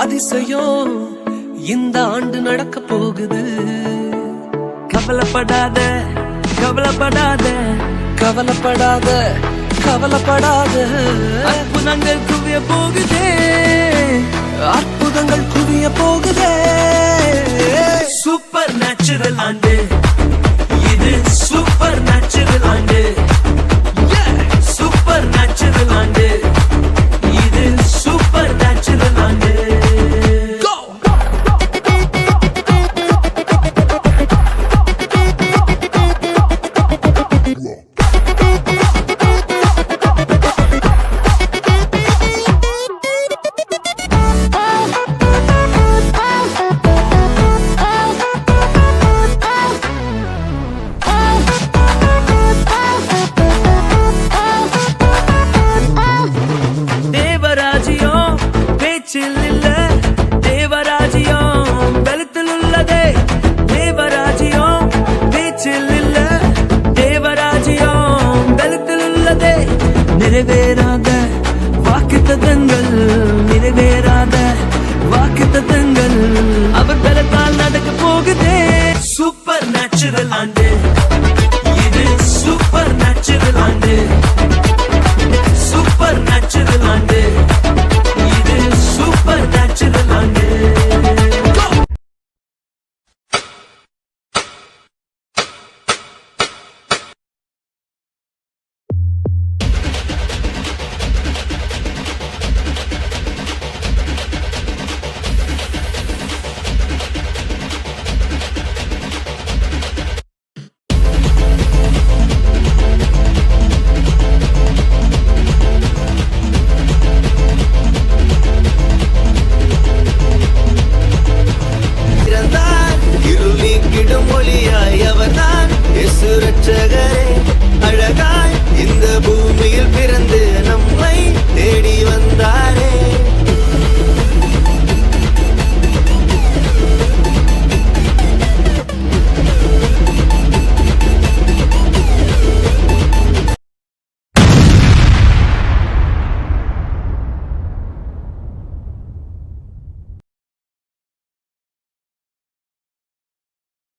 அதிசயம் இந்த ஆண்டு நடக்க போகுது. கவலைப்படாத கவலைப்படாத கவலைப்படாத கவலைப்படாத. அற்புதங்கள் குவிய போகுதே, அற்புதங்கள் குவிய போகுதே. சூப்பர் நேச்சுரல் ஆண்டு இது, சூப்பர் நேச்சுரல் ஆண்டு. சூப்பர் நேச்சுரல் ஆண்டு இது, சூப்பர் நேச்சுரல் ஆண்டு. நிறைவேறாத வாக்குத்தத்தங்கள், நிறைவேறாத வாக்குத்தத்தங்கள் அவர் பலத்தால் நடக்க போகுதே. சூப்பர் நேச்சுரல் ஆண்டு